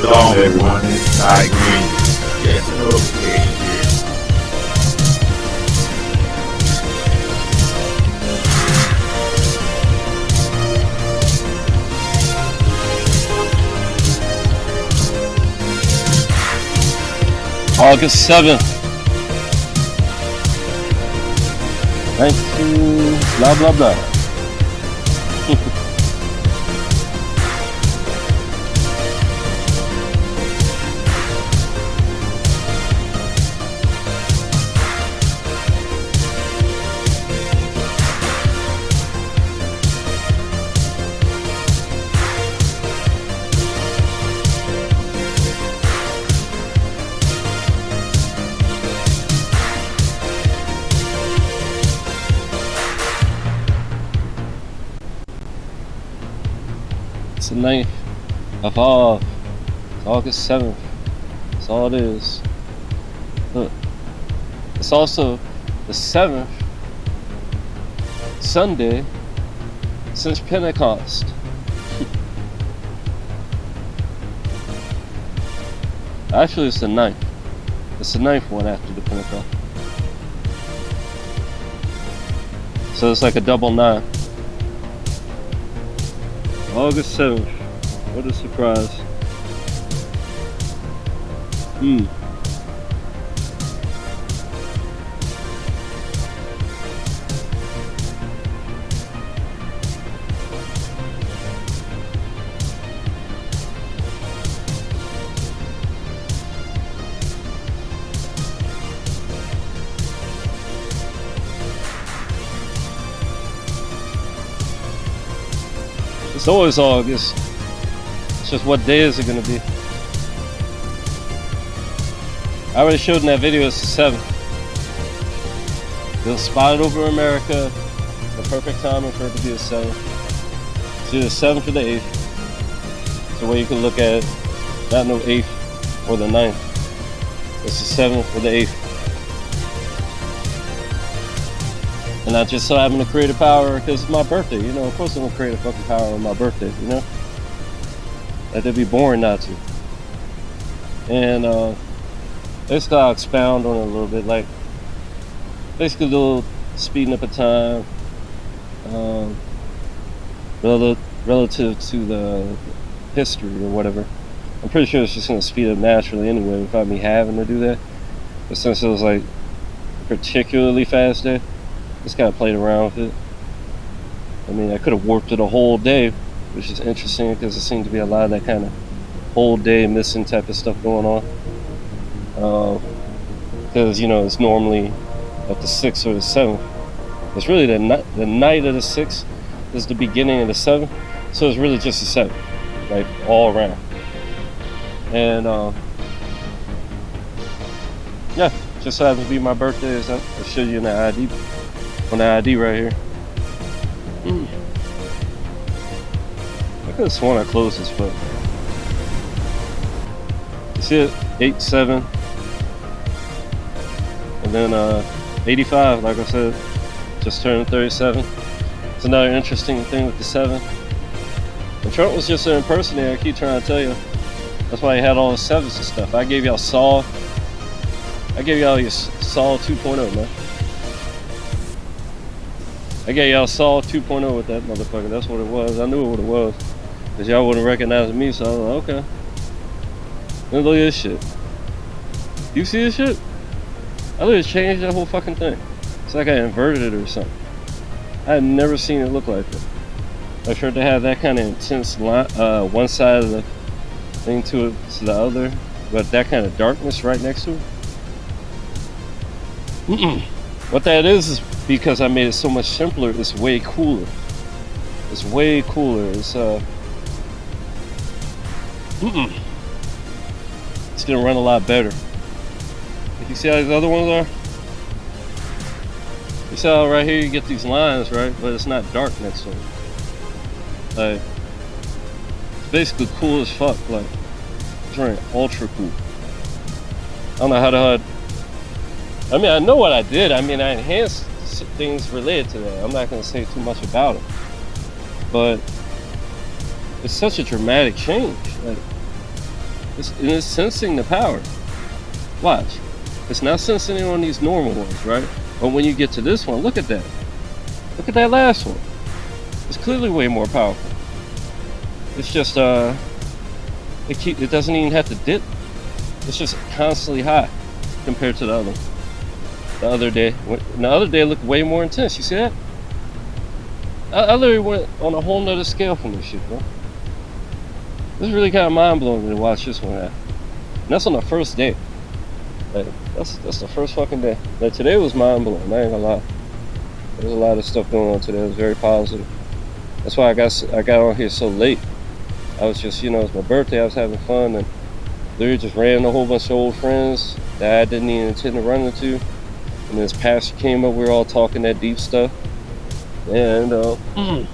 Shalom everyone, it's Ty Green. Yes, okay here. August 7th, 19 blah blah blah. It's the 9th of all. It's August 7th. That's all it is. Look. It's also the 7th Sunday since Pentecost. Actually, it's the 9th. It's the 9th one after the Pentecost. So it's like a double 9. August 7th. What a surprise. It's always August. It's just what day is it gonna be? I already showed in that video it's the 7th. It was spotted over America. The perfect timing for it to be the 7th. It's either the 7th or the 8th. So way you can look at it, not no 8th or the 9th. It's the 7th or the 8th. And I just so happen to create a power because it's my birthday, you know. Of course I'm gonna create a fucking power on my birthday, you know. That'd be boring not to. And basically I'll expound on it a little bit, like basically a little speeding up of time, relative to the history or whatever. I'm pretty sure it's just gonna speed up naturally anyway without me having to do that. But since it was like a particularly fast day, just kind of played around with it. I mean, I could have warped it a whole day, which is interesting because there seemed to be a lot of that kind of whole day missing type of stuff going on. Because you know it's normally at the 6th or the 7th. It's really the night of the 6th is the beginning of the 7th, so it's really just the 7th, like all around. And yeah, just so happens to be my birthday. I'll show you in the ID, on the ID right here. I could have sworn I closed this, but you see it, 8-7, and then 85. Like I said, just turned 37. It's another interesting thing with the 7. And Trump was just an impersonator. I keep trying to tell you. That's why he had all the 7s and stuff. I gave y'all Saw. I gave y'all your Saw 2.0, man. I gave y'all Saw 2.0 with that motherfucker. That's what it was. I knew what it was. Because y'all wouldn't recognize me, so I was like, okay. Then look at this shit. You see this shit? I literally changed that whole fucking thing. It's like I inverted it or something. I had never seen it look like that. I sure to have that kind of intense line, one side of the thing to the other, but that kind of darkness right next to it. What that is because I made it so much simpler. It's way cooler. It's way cooler. It's it's gonna run a lot better. You see how these other ones are? You see how right here you get these lines, right? But it's not dark next to them. Like, it's basically cool as fuck. Like, it's running ultra cool. I don't know how to. I mean, I know what I did. I mean, I enhanced things related to that. I'm not gonna say too much about it, but it's such a dramatic change. Like, it's sensing the power. Watch. It's not sensing it on these normal ones, right? But when you get to this one, look at that. Look at that last one. It's clearly way more powerful. It's just it doesn't even have to dip. It's just constantly high compared to the other one. The other day looked way more intense. You see that? I literally went on a whole nother scale from this shit, bro. This is really kind of mind blowing to watch this one out. And that's on the first day. Like, that's the first fucking day. Like, today was mind blowing. I ain't gonna lie. There's a lot of stuff going on today. It was very positive. That's why I got on here so late. I was just, you know, it's my birthday. I was having fun and literally just ran a whole bunch of old friends that I didn't even intend to run into. And this pastor came up. We were all talking that deep stuff. And what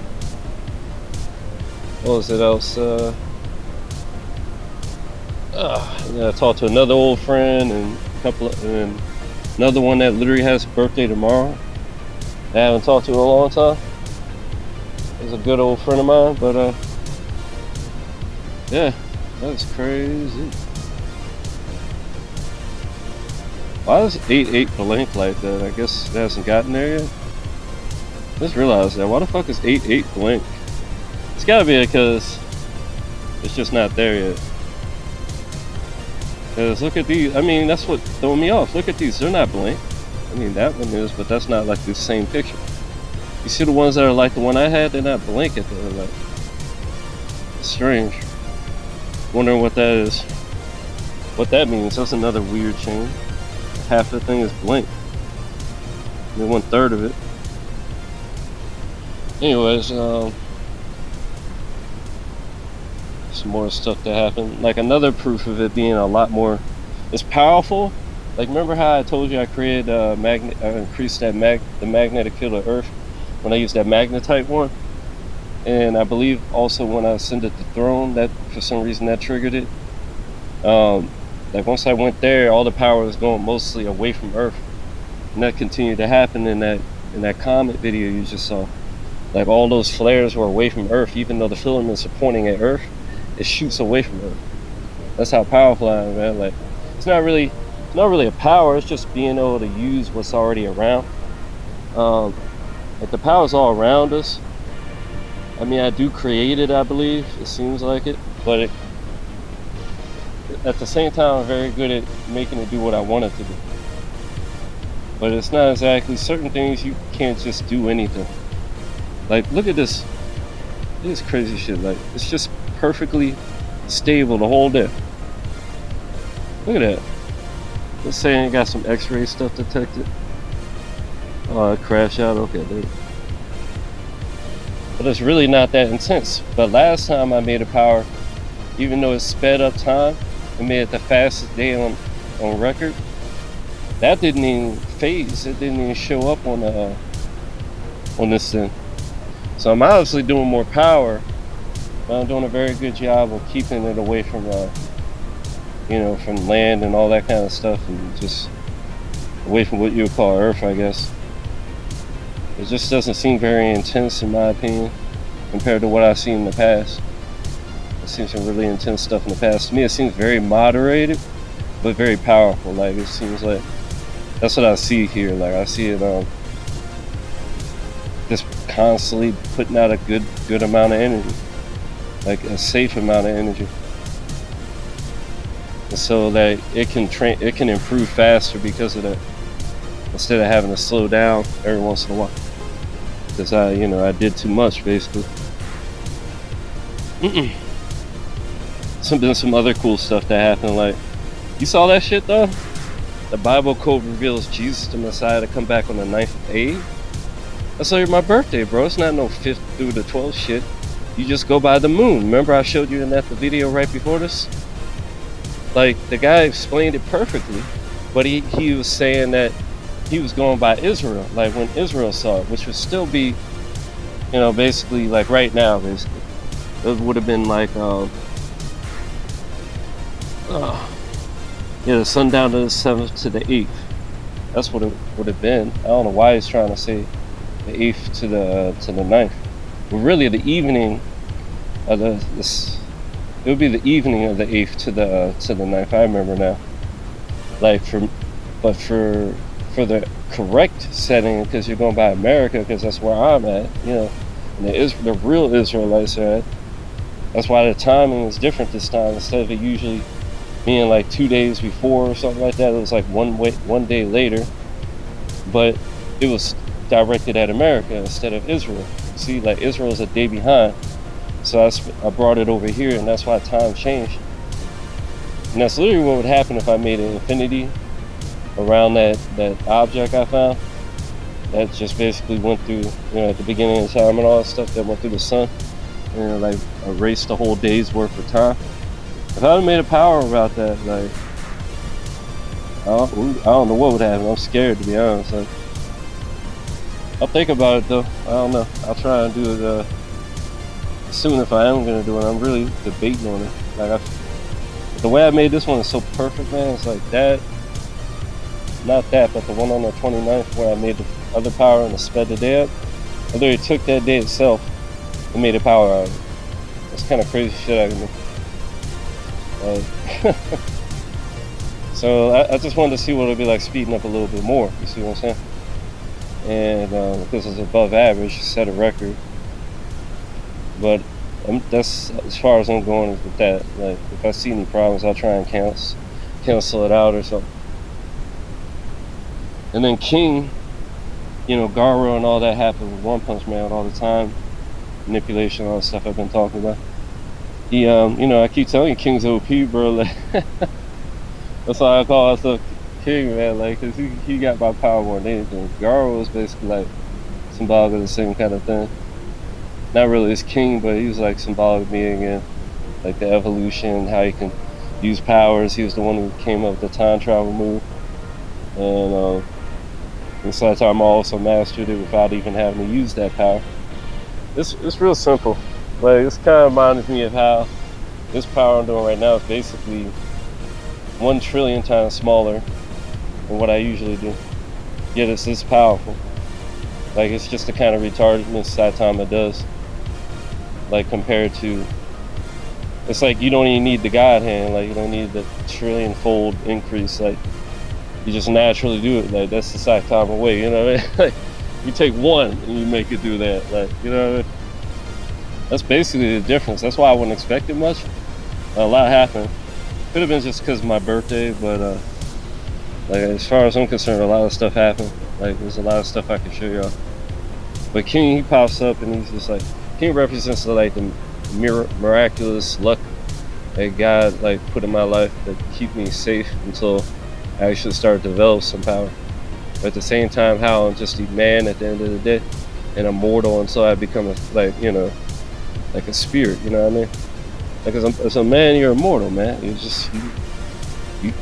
was it else? Yeah, I talked to another old friend and another one that literally has a birthday tomorrow. I haven't talked to in a long time. He's a good old friend of mine, but yeah, that's crazy. Why is 8-8 blank like that? I guess it hasn't gotten there yet. Just realized that. Why the fuck is 8-8 blank? It's gotta be because it's just not there yet. Because look at these. I mean, that's what threw me off. Look at these. They're not blank. I mean, that one is, but that's not like the same picture. You see the ones that are like the one I had? They're not blank at the like. It's strange. Wondering what that is. What that means. That's another weird change. Half the thing is blank. I mean, 1/3 of it. Anyways, some more stuff that happened. Like another proof of it being a lot more, it's powerful. Like remember how I told you I created increased the magnetic field of Earth when I used that magnetite one, and I believe also when I ascended the throne, that for some reason that triggered it. Like once I went there, all the power was going mostly away from Earth, and that continued to happen in that Comet video you just saw. Like all those flares were away from Earth, even though the filaments are pointing at Earth, it shoots away from Earth. That's how powerful I am, man. Like it's not really a power, it's just being able to use what's already around. Like the power's all around us. I mean, I do create it, I believe. It seems like it, but at the same time, I'm very good at making it do what I want it to do. But it's not exactly certain things. You can't just do anything. Like, look at this. This crazy shit. Like, it's just perfectly stable the whole day. Look at that. Let's say it got some X-ray stuff detected. Oh, it crashed out. Okay, there. But it's really not that intense. But last time I made a power, even though it sped up time, it made it the fastest day on record. That didn't even phase. It didn't even show up on this thing. So I'm obviously doing more power, but I'm doing a very good job of keeping it away from from land and all that kind of stuff, and just away from what you would call Earth, I guess. It just doesn't seem very intense, in my opinion, compared to what I've seen in the past. I've seen some really intense stuff in the past. To me, it seems very moderated, but very powerful. Like, it seems like that's what I see here. Like, I see it just constantly putting out a good amount of energy, like a safe amount of energy, and so that it can improve faster because of that, instead of having to slow down every once in a while, because I did too much basically. Some other cool stuff that happened. Like, you saw that shit though? The Biblecode reveals Jesus the Messiah to come back on the 9th of Ave. That's like my birthday, bro. It's not no 5th through the 12th shit. You just go by the moon. Remember I showed you in the video right before this? Like, the guy explained it perfectly, but he was saying that he was going by Israel, like when Israel saw it, which would still be, basically like right now, basically. It would have been like, the sundown to the 7th to the 8th. That's what it would have been. I don't know why he's trying to say the 8th to the 9th. But really, the evening of it would be the evening of the 8th to the 9th. I remember now. Like for the correct setting, because you're going by America, because that's where I'm at. And the real Israelites are at. That's why the timing is different this time. Instead of it usually being like 2 days before or something like that, it was like one day later. But it was directed at America instead of Israel. See, like Israel is a day behind. So I brought it over here, and that's why time changed. And that's literally what would happen if I made an infinity around that object I found. That just basically went through, at the beginning of time and all that stuff that went through the sun. And like erased the whole day's worth of time. If I had made a power about that, like, I don't know what would happen. I'm scared, to be honest. Like, I'll think about it though. I don't know. I'll try and do it soon if I am gonna do it. I'm really debating on it. Like, the way I made this one is so perfect, man. It's like that, not that, but the one on the 29th where I made the other power and sped the day up. I literally took that day itself and made a power out of it. That's kind of crazy shit I can do. So I just wanted to see what it would be like speeding up a little bit more. You see what I'm saying? And because it's above average, set a record. But that's as far as I'm going with that. Like, if I see any problems, I'll try and cancel it out or something. And then King, Garo and all that happened with One Punch Man all the time. Manipulation, all the stuff I've been talking about. He, I keep telling you, King's OP, bro. Like, that's why I call myself King, man. Like, cause he got my power more than anything. Garo was basically like symbolic of the same kind of thing. Not really his king, but he was like symbolic of me again. like the evolution, how he can use powers. He was the one who came up with the time travel move, and Saitama also mastered it without even having to use that power. It's real simple. Like, this kind of reminds me of how this power I'm doing right now is basically 1 trillion times smaller than what I usually do. Yet it's this powerful. Like, it's just the kind of retardedness Saitama does. Like, compared to, it's like you don't even need the God hand. Like, you don't need the trillion-fold increase. Like, you just naturally do it. Like, that's the Saitama way, you know what I mean? Like, you take one and you make it do that. Like, you know what I mean? That's basically the difference. That's why I wouldn't expect it much. A lot happened. Could have been just because of my birthday, but like, as far as I'm concerned, a lot of stuff happened. Like, there's a lot of stuff I can show y'all. But King, he pops up and he's just like, King represents like the miraculous luck that God like put in my life that keep me safe until I actually start to develop some power. But at the same time, how I'm just a man at the end of the day, and I'm mortal until I become a, like, you know, like a spirit, you know what I mean? Like, as a man, you're immortal, man. You just, you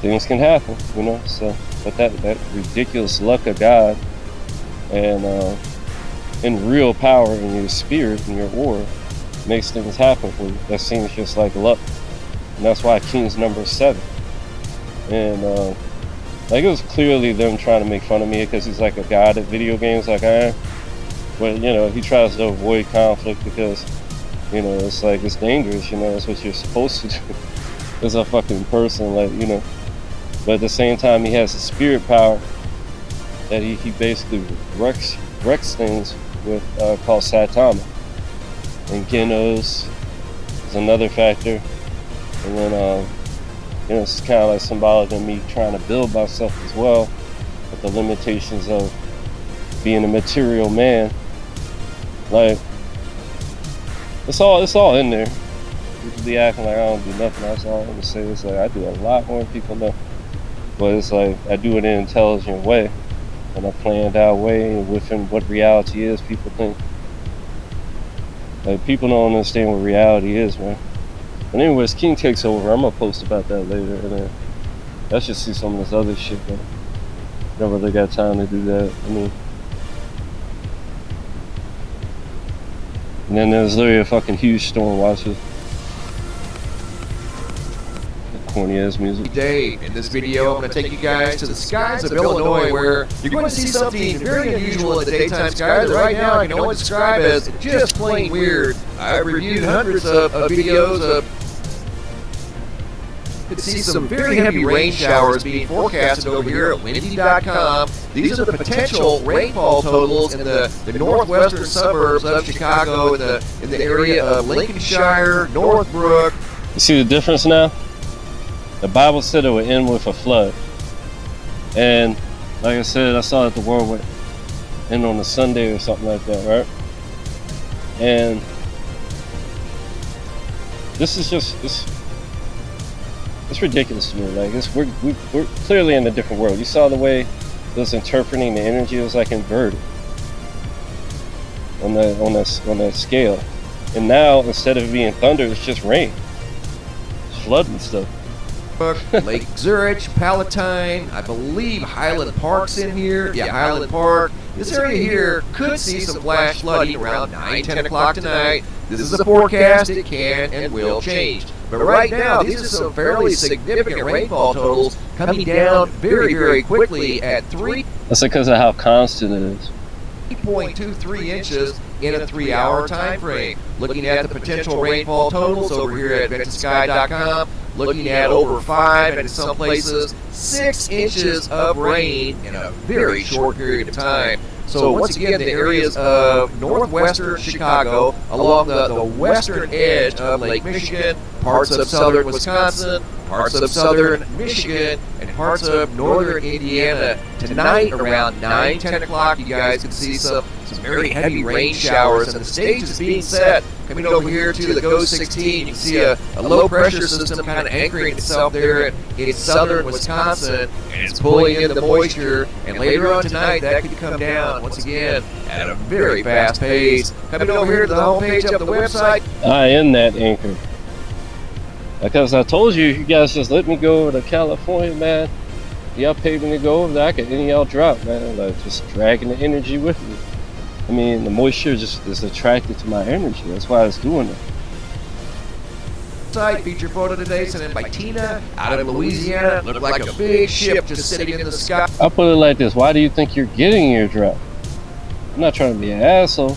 things can happen, you know? So, but that ridiculous luck of God and in real power in your spirit, in your aura, makes things happen for you. That seems just like luck. And that's why King's number 7. And like, it was clearly them trying to make fun of me because he's like a god at video games like I am. But, you know, he tries to avoid conflict because, you know, it's like, it's dangerous, you know, that's what you're supposed to do as a fucking person, like, you know. But at the same time, he has a spirit power that he basically wrecks things with, called Saitama. And Genos is another factor. And then, you know, it's kind of like symbolic of me trying to build myself as well, with the limitations of being a material man. Like, it's all in there. People be acting like I don't do nothing. That's all I'm gonna say. It's like, I do a lot more than people know. But it's like, I do it in an intelligent way, in a planned out way, and within what reality is, people think. Like, people don't understand what reality is, man. But anyways, King takes over. I'm gonna post about that later, and then let's just see some of this other shit, man. Never really got time to do that. I mean, and then there's literally a fucking huge storm. Watch it. Corny ass music. Today, in this video, I'm going to take you guys to the skies of Illinois, where you're going to see something very unusual in the daytime skies that right now I can only describe as just plain weird. I've reviewed hundreds of videos of. You can see some very heavy rain showers being forecasted over here at windy.com. These are the potential rainfall totals in the northwestern suburbs of Chicago, in the area of Lincolnshire, Northbrook. You see the difference now? The Bible said it would end with a flood. And like I said, I saw that the world would end on a Sunday or something like that, right? And this is just, it's ridiculous to me. Like, we're clearly in a different world. You saw the way it was interpreting the energy. It was like inverted on that scale. And now, instead of being thunder, it's just rain. It's flooding stuff. Lake Zurich, Palatine, I believe Highland Park's in here. Yeah, Highland Park. This area here could see some flash flooding around 9, 10 o'clock tonight. This is a forecast. It can and will change. But right now, these are some fairly significant rainfall totals coming down very, very quickly at 3. That's because of how constant it is. 3.23 inches in a 3-hour time frame. Looking at the potential rainfall totals over here at ventusky.com, looking at over 5 and in some places 6 inches of rain in a very short period of time. So once again, the areas of northwestern Chicago, along the western edge of Lake Michigan, parts of southern Wisconsin, parts of southern Michigan, and parts of northern Indiana. Tonight, around 9, 10 o'clock, you guys can see some very heavy rain showers, and the stage is being set. Coming over here to the GO 16, you can see a low pressure system kind of anchoring itself there in southern Wisconsin, and it's pulling in the moisture. And later on tonight, that could come down once again at a very fast pace. Coming over here to the homepage of the website. I am that anchor. Because I told you, you guys just let me go over to California, man. Y'all paid me to go over there. I could any y'all drop, man. Like just dragging the energy with me. I mean, the moisture just is attracted to my energy. That's why it's doing it. Site feature photo today sent in by Tina out of Louisiana. Looked like a big ship just sitting in the sky. I'll put it like this. Why do you think you're getting your drop? I'm not trying to be an asshole.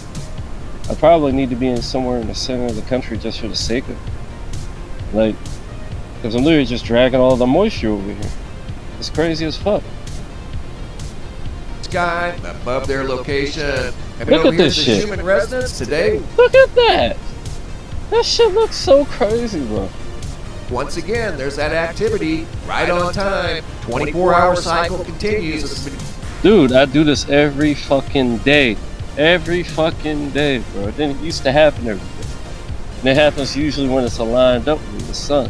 I probably need to be in somewhere in the center of the country just for the sake of it. Like, because I'm literally just dragging all the moisture over here. It's crazy as fuck. Sky above their location. And Look over at here this the shit. human residence today. Look at that. That shit looks so crazy, bro. Once again, there's that activity right on time. 24-hour cycle continues. Dude, I do this every fucking day. Every fucking day, bro. It didn't used to happen every day. And it happens usually when it's aligned up with the sun.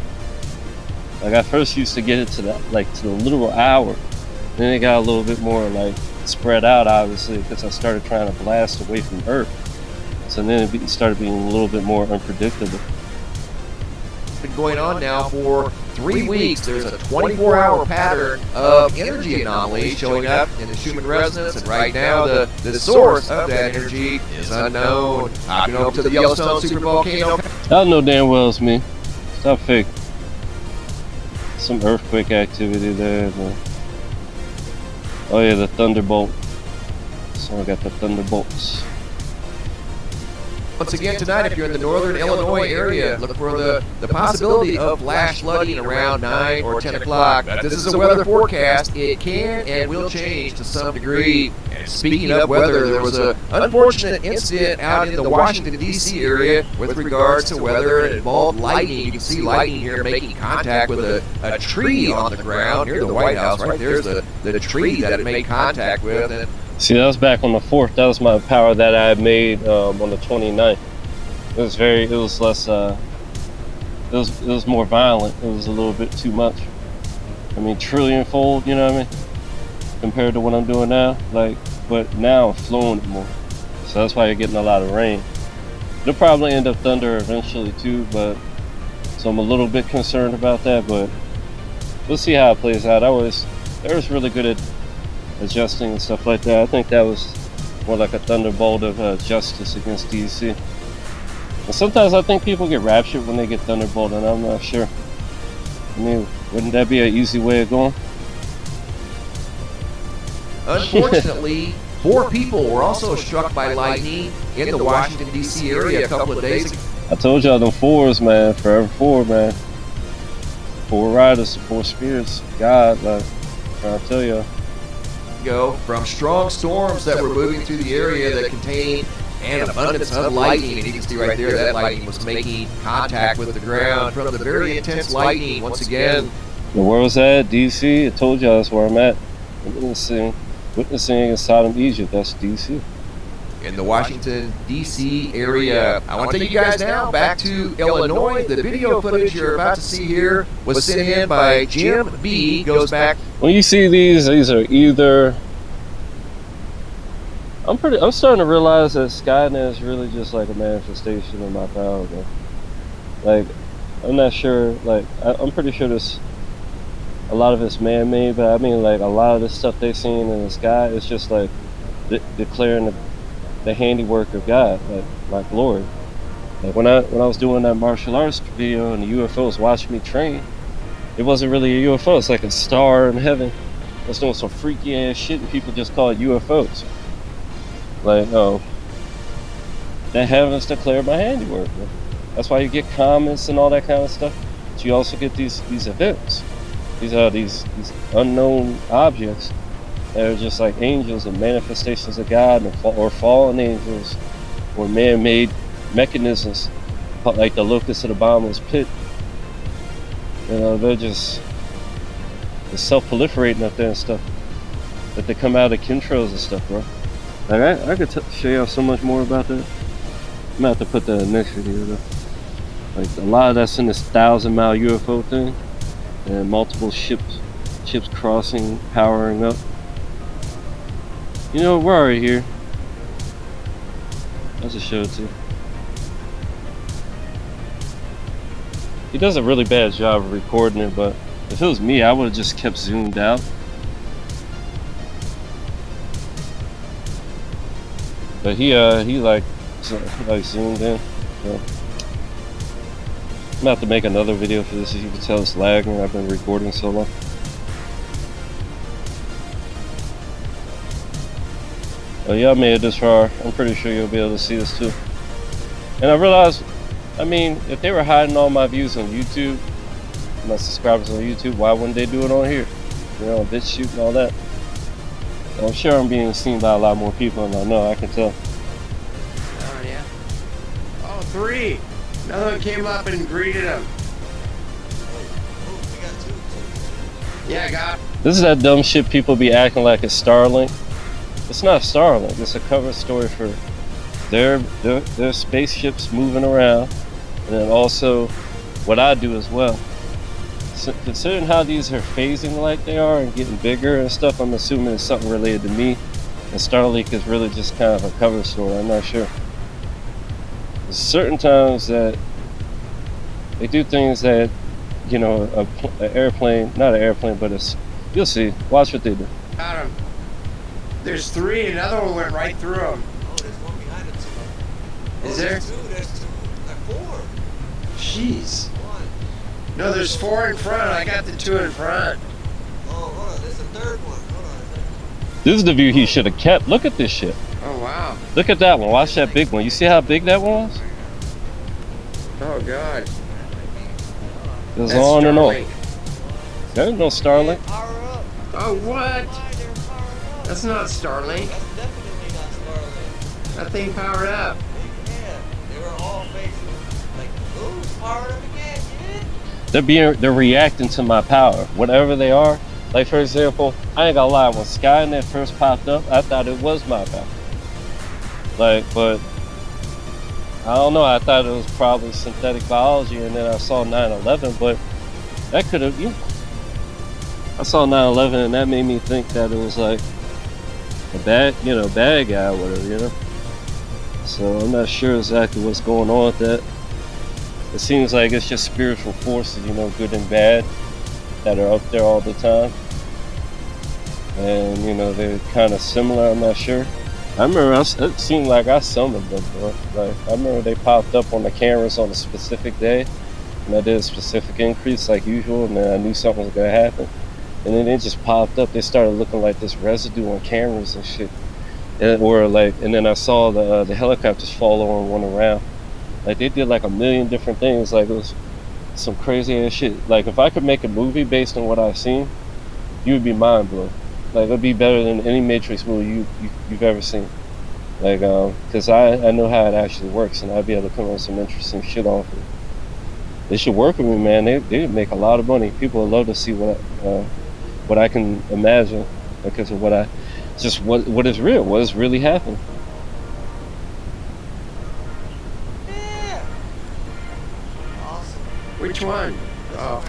Like I first used to get it to that, like to the literal hour. Then it got a little bit more like spread out, obviously, because I started trying to blast away from Earth. So then it started being a little bit more unpredictable. Been going on now for 3 weeks. There's a 24-hour pattern of energy anomalies showing up in the Schumann resonance, and right now the source of that energy is unknown. Hopping over to the Yellowstone supervolcano. I know damn well it's me. Stop fake. Some earthquake activity there. Oh yeah, the thunderbolt. So I got the thunderbolts. Once again tonight, if you're in the northern Illinois area, look for the possibility of flash flooding around 9 or 10 o'clock. This is a weather forecast. It can and will change to some degree. And speaking of weather, there was an unfortunate incident out in the Washington, D.C. area with regards to weather. It involved lightning. You can see lightning here making contact with a tree on the ground near the White House. Right there's the tree that it made contact with. And see, that was back on the 4th. That was my power that I had made on the 29th. It was less, it was more violent. It was a little bit too much. I mean, trillion-fold, you know what I mean? Compared to what I'm doing now. Like, but now I'm flowing it more. So that's why you're getting a lot of rain. It'll probably end up thunder eventually too, but so I'm a little bit concerned about that, but we'll see how it plays out. I was really good at adjusting and stuff like that. I think that was more like a thunderbolt of justice against DC. And sometimes I think people get raptured when they get thunderbolt, and I'm not sure. I mean, wouldn't that be an easy way of going? unfortunately, 4 people were also struck by lightning in the Washington, D.C. area a couple of days ago. I told y'all them 4s, man. Forever 4, man. 4 riders, 4 spirits. God, like, I'll tell y'all. From strong storms that were moving through the area that contained an abundance of lightning, and you can see right there that lightning was making contact with the ground. From the very intense lightning, once again. Where was that? DC? I told y'all that's where I'm at. Witnessing in Sodom, Egypt. That's DC. In the Washington, D.C. area. I want to take you guys now back to Illinois. The video footage you're about to see here was sent in by Jim B. Goes back. When you see these are either... I'm starting to realize that Skynet is really just like a manifestation of my power, though. Like, I'm not sure, like, I'm pretty sure this, a lot of it's man-made, but I mean, like, a lot of this stuff they've seen in the sky is just like declaring the handiwork of God, like my glory. Like when I was doing that martial arts video and the UFOs watching me train, it wasn't really a UFO. It's like a star in heaven that's doing some freaky ass shit, and people just call it UFOs. Like, oh, the heavens declare my handiwork. Man. That's why you get comets and all that kind of stuff. But you also get these events. These are these unknown objects that are just like angels and manifestations of God, or fallen angels, or man-made mechanisms, like the locusts of the bottomless pit. You know, they're self-proliferating up there and stuff. That they come out of chemtrails and stuff, bro. Like I could show y'all so much more about that. I'm gonna have to put that in the next video, though. Like a lot of that's in this 1,000-mile UFO thing, and multiple ships crossing, powering up. You know, we're already here. I'll just show it to you. He does a really bad job of recording it, but if it was me, I would have just kept zoomed out. But he like zoomed in. So I'm gonna have to make another video for this. As you can tell, it's lagging. I've been recording so long. Oh, y'all made it this far. I'm pretty sure you'll be able to see this too. And I realized, I mean, if they were hiding all my views on YouTube, my subscribers on YouTube, why wouldn't they do it on here? You know, BitChute and all that. I'm sure I'm being seen by a lot more people, and I know, I can tell. Oh, yeah. Oh, 3. Another one came up and greeted him. Yeah, I got. This is that dumb shit people be acting like it's Starlink. It's not Starlink. It's a cover story for their spaceships moving around, and then also what I do as well. So, considering how these are phasing like they are and getting bigger and stuff, I'm assuming it's something related to me. And Starlink is really just kind of a cover story. I'm not sure. There's certain times that they do things that, you know, an airplane, not an airplane, but it's, you'll see. Watch what they do. Got him. There's 3, another one went right through him. Oh, there's one behind it too. Is there? There's 2, there's 2, like 4. Jeez. 1. No, there's 4 in front. I got the 2 in front. Oh, hold on, there's a 3rd one. Hold on. This is the view he should have kept. Look at this shit. Oh, wow. Look at that one. Watch that big one. You see how big that one was? Oh, God. It was That's on and on. Starlink. There's no Starlink. Power up. Oh, what? Why they're powered up? That's not Starlink. That's definitely not Starlink. That thing powered up. Yeah, they were all facing like, ooh, it's powered up again, kid. They're reacting to my power, whatever they are. Like, for example, I ain't gonna lie, when Skynet first popped up, I thought it was my power. Like, but I don't know, I thought it was probably synthetic biology, and then I saw 9/11, but that could have, you know, I saw 9/11 and that made me think that it was like a bad guy or whatever, you know. So I'm not sure exactly what's going on with that. It seems like it's just spiritual forces, you know, good and bad, that are up there all the time. And, you know, they're kind of similar, I'm not sure. I remember, it seemed like I summoned them, bro. Like, I remember they popped up on the cameras on a specific day, and I did a specific increase like usual, and then I knew something was gonna happen. And then it just popped up. They started looking like this residue on cameras and shit. And then I saw the helicopters following one around. Like, they did like a million different things. Like, it was some crazy ass shit. Like, if I could make a movie based on what I've seen, you would be mind blown. Like, it'd be better than any Matrix movie you've ever seen. Like, cause I know how it actually works, and I'd be able to come up with some interesting shit off it. They should work with me, man. They'd make a lot of money. People would love to see what I can imagine, because of what is real, what is really happening. Yeah. Awesome. Which one? This Oh,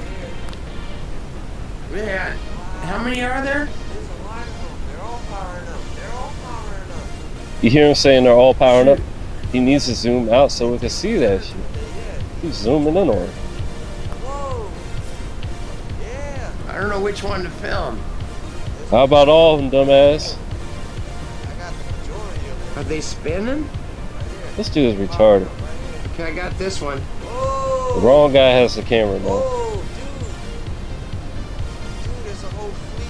one here. man. How many are there? There's a lot of them. They're all powering up. They're all powering up. You hear him saying they're all powering up? He needs to zoom out so we can see that shit. Yeah. He's zooming in on it. Whoa. Yeah. I don't know which one to film. How about all of them, dumbass? I got the majority of them Are they spinning? right here. This dude is retarded. Okay, I got this one. Whoa. The wrong guy has the camera, though. Whoa, dude, there's a whole fleet.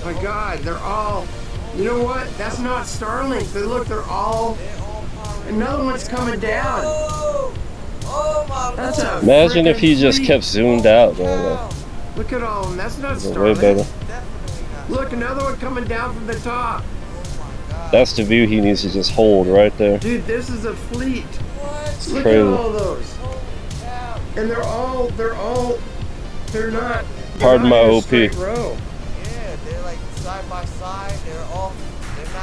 Oh my God, they're all. You know what? That's not Starlink. They're all. They're all powering Another one's coming down. Whoa. Oh my That's a. lord. Imagine if he frickin' just fleet. kept zoomed out, man. Wow. Look at all of them. That's not Like, way Starlink. better. Definitely not. Look, another one coming down from the top. Oh my god. That's the view he needs to just hold right there. Dude, this is a fleet. What? Look crazy. at all those. Holy cow. And they're not. Pardon my in a OP. straight row. Yeah, they're like side by side. They're not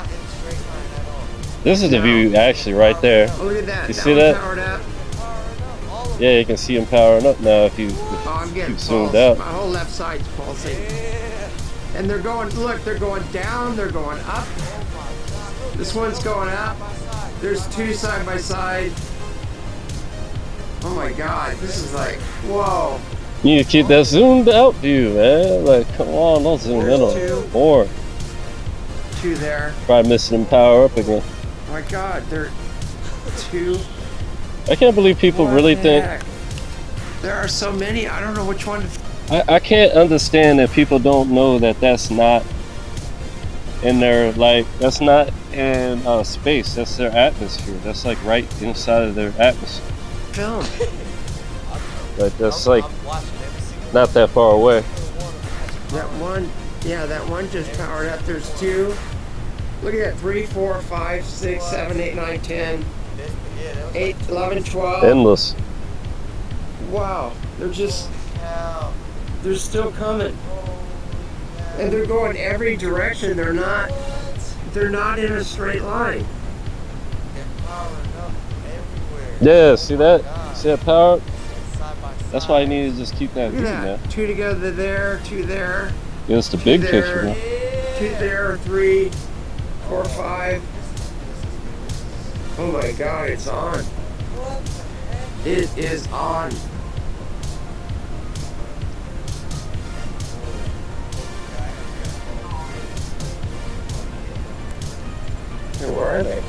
in a straight line at all. This is the view actually right there. Oh, look at that. You That see one's that? Powered up. They're powering up. All of Yeah, you can see him powering up now if you. Oh, I'm getting Keep zoomed pulse. out. My whole left side's pulsing. them. Yeah. And they're going, look, they're going down, they're going up. Oh my god. Look, This one's going up. side by side. There's 2 side by side. Oh my God, this is like, whoa. You need to keep that zoomed out view, man. Like, come on, don't zoom in on There's it. More. 2 there. Probably missing them power up again. Oh my God, there 2. I can't believe people What really the think. heck? There are so many. I don't know which one. I can't understand that people don't know that that's not in their, like, that's not in space. That's their atmosphere. That's like right inside of their atmosphere. Film. Like, that's like I'm watching every single not that far away. That one, yeah, that one just powered up. There's 2. Look at that. 3, 4, 5, 6, 7, 8, 9, 10, yeah, that was 8, 11, 12. Endless. Wow. They're just, cow. they're still coming. And they're going every direction. They're not in a straight line. They're powering up everywhere. Yeah, see that? See that power? Side by That's side. why I need to just keep that Look view, at man. that. 2 together there, 2 there, Yeah, it's the 2 big there, picture, man. 2 there, 3, 4, 5. Oh my God, it's on. What the heck? It is on. Hey, where are they?